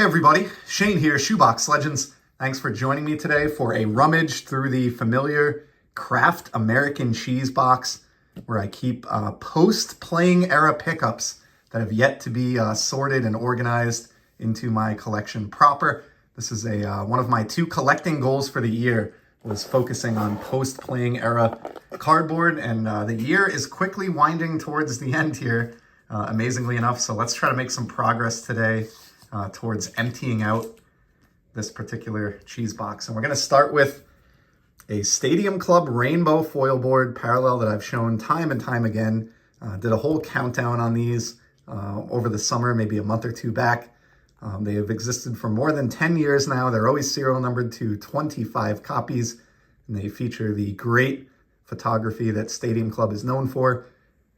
Hey everybody, Shane here, Shoebox Legends. Thanks for joining me today for a rummage through the familiar Kraft American cheese box where I keep post-playing era pickups that have yet to be sorted and organized into my collection proper. This is one of my two collecting goals for the year, was focusing on post-playing era cardboard, and the year is quickly winding towards the end here, amazingly enough. So let's try to make some progress today towards emptying out this particular cheese box. And we're going to start with a Stadium Club rainbow foil board parallel that I've shown time and time again. Did a whole countdown on these over the summer, maybe a month or two back. They have existed for more than 10 years now. They're always serial numbered to 25 copies, and they feature the great photography that Stadium Club is known for.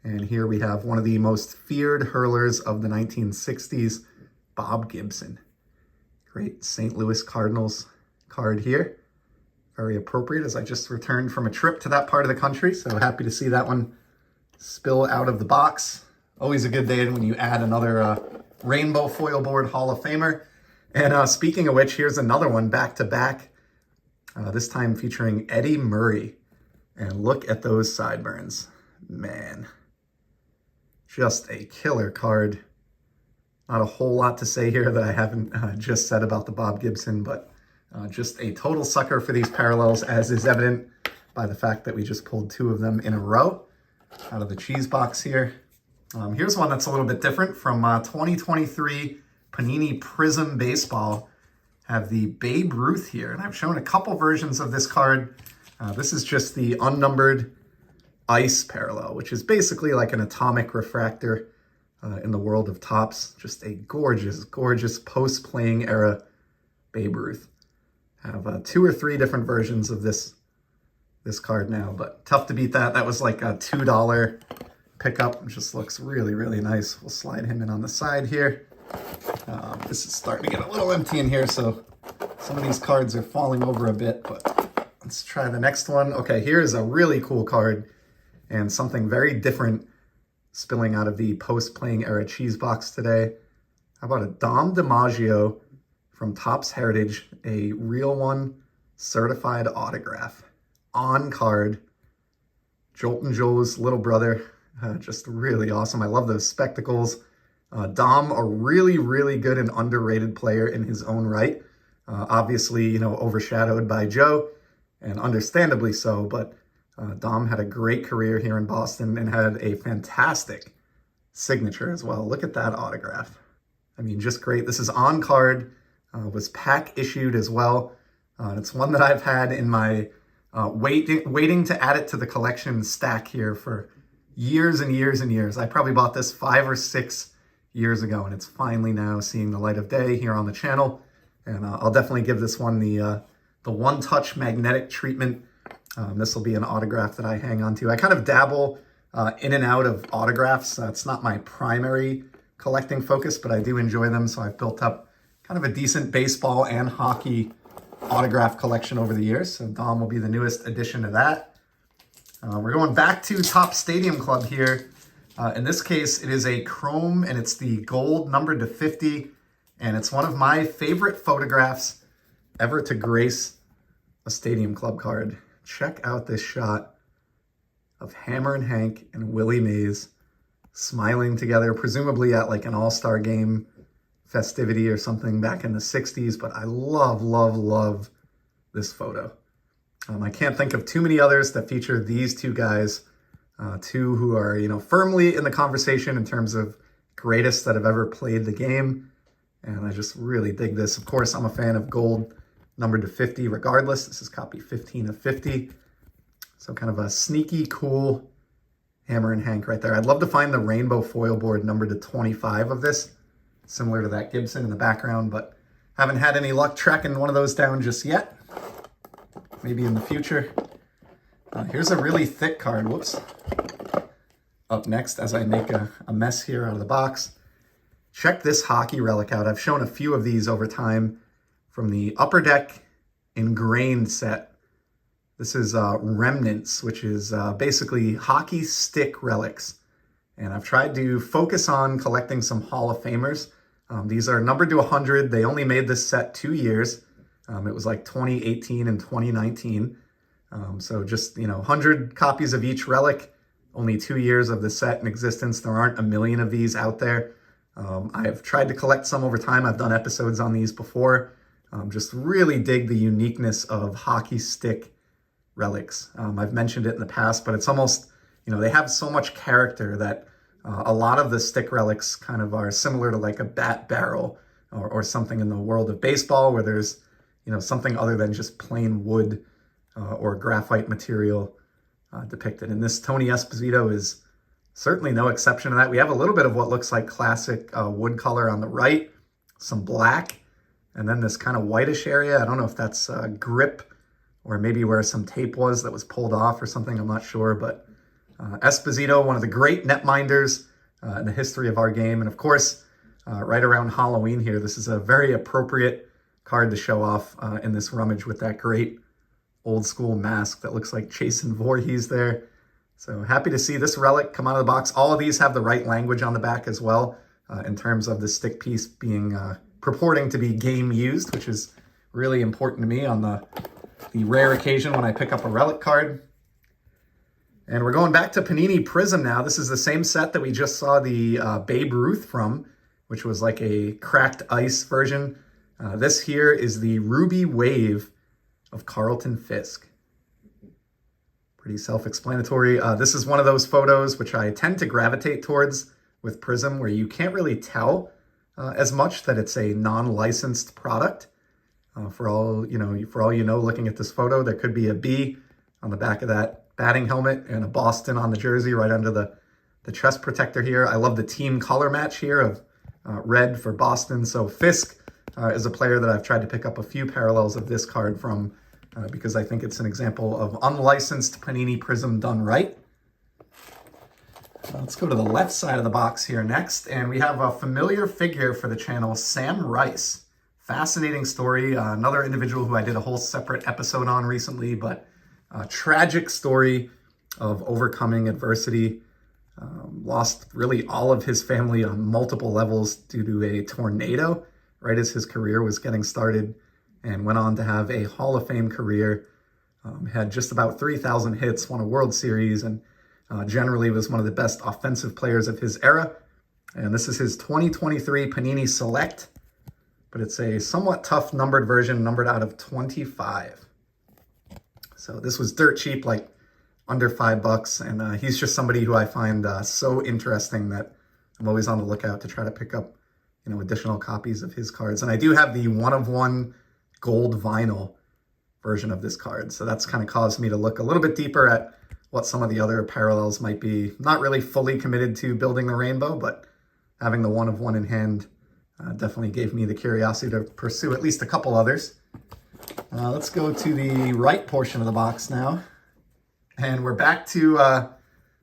And here we have one of the most feared hurlers of the 1960s, Bob Gibson. Great St. Louis Cardinals card here. Very appropriate as I just returned from a trip to that part of the country. So happy to see that one spill out of the box. Always a good day when you add another rainbow foil board Hall of Famer. And speaking of which, here's another one back to back. This time featuring Eddie Murray. And look at those sideburns. Man, just a killer card. Not a whole lot to say here that I haven't just said about the Bob Gibson, but just a total sucker for these parallels, as is evident by the fact that we just pulled two of them in a row out of the cheese box here. Here's one that's a little bit different from 2023 Panini Prism Baseball. Have the Babe Ruth here, and I've shown a couple versions of this card. This is just the unnumbered ice parallel, which is basically like an atomic refractor in the world of Topps. Just a gorgeous, gorgeous post-playing era Babe Ruth. I have two or three different versions of this card now, but tough to beat that. That was like a $2 pickup. It just looks really, really nice. We'll slide him in on the side here. This is starting to get a little empty in here, so some of these cards are falling over a bit, but let's try the next one. Okay, here's a really cool card and something very different spilling out of the post-playing era cheese box today. How about a DiMaggio from Topps Heritage, a real one, certified autograph, on card. Jolton Joe's little brother, just really awesome. I love those spectacles. Dom, a really, really good and underrated player in his own right. Obviously, you know, overshadowed by Joe, and understandably so, but Dom had a great career here in Boston and had a fantastic signature as well. Look at that autograph. I mean, just great. This is on card, was pack issued as well. It's one that I've had in my waiting to add it to the collection stack here for years and years and years. I probably bought this 5 or 6 years ago, and it's finally now seeing the light of day here on the channel. And I'll definitely give this one the one-touch magnetic treatment. This will be an autograph that I hang on to. I kind of dabble in and out of autographs. It's not my primary collecting focus, but I do enjoy them. So I've built up kind of a decent baseball and hockey autograph collection over the years. So Dom will be the newest addition to that. We're going back to Topps Stadium Club here. In this case, it is a chrome, and it's the gold numbered to 50. And it's one of my favorite photographs ever to grace a Stadium Club card. Check out this shot of Hammer and Hank and Willie Mays smiling together, presumably at like an all-star game festivity or something back in the 60s. But I love, love, love this photo. I can't think of too many others that feature these two guys, two who are, you know, firmly in the conversation in terms of greatest that have ever played the game. And I just really dig this. Of course, I'm a fan of gold numbered to 50 regardless. This is copy 15 of 50. So kind of a sneaky, cool Hammer and Hank right there. I'd love to find the rainbow foil board numbered to 25 of this, similar to that Gibson in the background, but haven't had any luck tracking one of those down just yet. Maybe in the future. Here's a really thick card. Whoops. Up next, as I make a mess here out of the box. Check this hockey relic out. I've shown a few of these over time from the Upper Deck Ingrained set. This is Remnants, which is basically hockey stick relics. And I've tried to focus on collecting some Hall of Famers. These are numbered to 100. They only made this set 2 years. It was like 2018 and 2019. So just, 100 copies of each relic, only 2 years of the set in existence. There aren't a million of these out there. I've tried to collect some over time. I've done episodes on these before. Just really dig the uniqueness of hockey stick relics. I've mentioned it in the past, but it's almost, they have so much character that a lot of the stick relics kind of are similar to like a bat barrel or something in the world of baseball where there's, something other than just plain wood or graphite material depicted. And this Tony Esposito is certainly no exception to that. We have a little bit of what looks like classic wood color on the right, some black, and then this kind of whitish area. I don't know if that's grip or maybe where some tape was that was pulled off or something. I'm not sure, but Esposito, one of the great netminders in the history of our game. And of course, right around Halloween here, this is a very appropriate card to show off in this rummage with that great old school mask that looks like Jason Voorhees there. So happy to see this relic come out of the box. All of these have the right language on the back as well, in terms of the stick piece being purporting to be game used, which is really important to me on the rare occasion when I pick up a relic card. And we're going back to Panini Prism now. This is the same set that we just saw the Babe Ruth from, which was like a cracked ice version. This here is the Ruby Wave of Carlton Fisk. Pretty self-explanatory. This is one of those photos which I tend to gravitate towards with Prism, where you can't really tell as much that it's a non-licensed product. For all you know, looking at this photo, there could be a B on the back of that batting helmet and a Boston on the jersey right under the chest protector here. I love the team color match here of red for Boston. So Fisk is a player that I've tried to pick up a few parallels of this card from because I think it's an example of unlicensed Panini Prism done right. Let's go to the left side of the box here next, and we have a familiar figure for the channel, Sam Rice. Fascinating story. Another individual who I did a whole separate episode on recently, but a tragic story of overcoming adversity. Lost really all of his family on multiple levels due to a tornado right as his career was getting started, and went on to have a Hall of Fame career. Had just about 3,000 hits, won a World Series, and generally was one of the best offensive players of his era. And this is his 2023 Panini Select, but it's a somewhat tough numbered version, numbered out of 25. So this was dirt cheap, like under $5, and he's just somebody who I find so interesting that I'm always on the lookout to try to pick up, additional copies of his cards. And I do have the 1-of-1 gold vinyl version of this card, so that's kind of caused me to look a little bit deeper at what some of the other parallels might be. Not really fully committed to building the rainbow, but having the 1-of-1 in hand definitely gave me the curiosity to pursue at least a couple others. Let's go to the right portion of the box now. And we're back to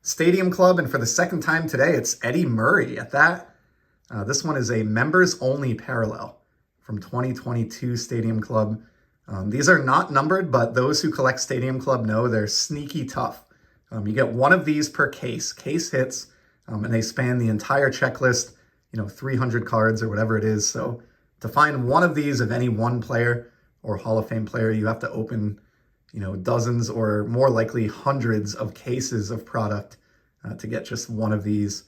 Stadium Club, and for the second time today, it's Eddie Murray at that. This one is a members-only parallel from 2022 Stadium Club. These are not numbered, but those who collect Stadium Club know they're sneaky tough. You get one of these per case hits, and they span the entire checklist, 300 cards or whatever it is. So to find one of these of any one player or Hall of Fame player, you have to open, dozens or more likely hundreds of cases of product to get just one of these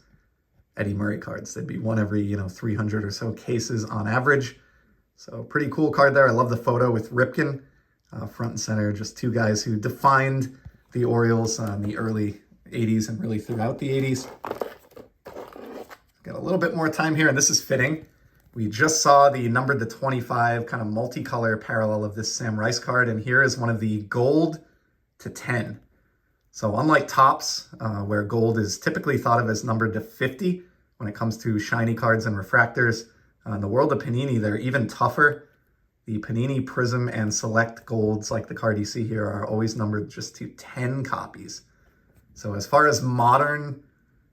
Eddie Murray cards. They'd be one every, 300 or so cases on average. So pretty cool card there. I love the photo with Ripken front and center, just two guys who defined the Orioles in the early 80s and really throughout the 80s. Got a little bit more time here, and this is fitting. We just saw the numbered to 25 kind of multicolor parallel of this Sam Rice card, and here is one of the gold to 10. So unlike Topps, where gold is typically thought of as numbered to 50 when it comes to shiny cards and refractors, in the world of Panini, they're even tougher. The Panini Prism and Select Golds, like the card you see here, are always numbered just to 10 copies. So as far as modern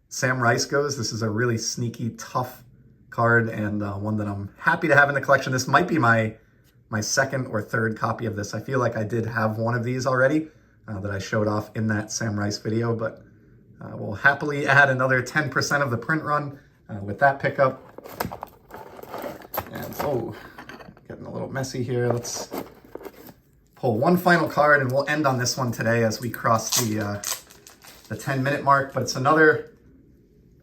Sam Rice goes, this is a really sneaky, tough card, and one that I'm happy to have in the collection. This might be my second or third copy of this. I feel like I did have one of these already that I showed off in that Sam Rice video, but we'll happily add another 10% of the print run with that pickup. Oh, getting a little messy here. Let's pull one final card and we'll end on this one today as we cross the 10-minute mark. But it's another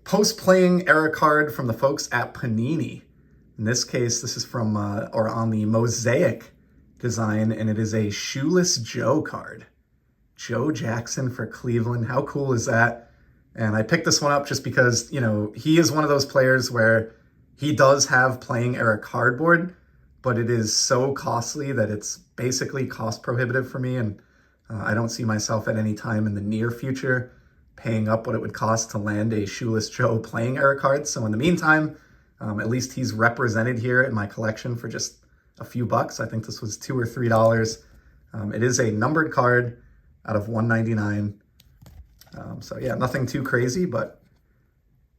post-playing era card from the folks at Panini. In this case, this is from or on the Mosaic design, and it is a Shoeless Joe card. Joe Jackson for Cleveland. How cool is that? And I picked this one up just because, you know, he is one of those players where he does have playing era cardboard, but it is so costly that it's basically cost prohibitive for me. And I don't see myself at any time in the near future paying up what it would cost to land a Shoeless Joe playing era card. So in the meantime, at least he's represented here in my collection for just a few bucks. I think this was $2 or $3. It is a numbered card out of 199. So yeah, nothing too crazy, but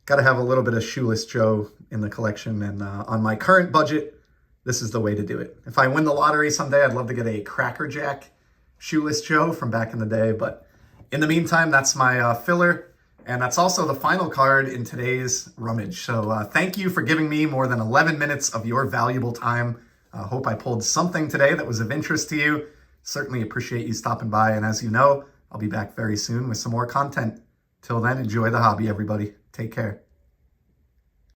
got to have a little bit of Shoeless Joe in the collection. And on my current budget, this is the way to do it. If I win the lottery someday, I'd love to get a Cracker Jack Shoeless Joe from back in the day. But in the meantime, that's my filler. And that's also the final card in today's Rummage. So thank you for giving me more than 11 minutes of your valuable time. Hope I pulled something today that was of interest to you. Certainly appreciate you stopping by. And as you know, I'll be back very soon with some more content. Till then, enjoy the hobby, everybody. Take care.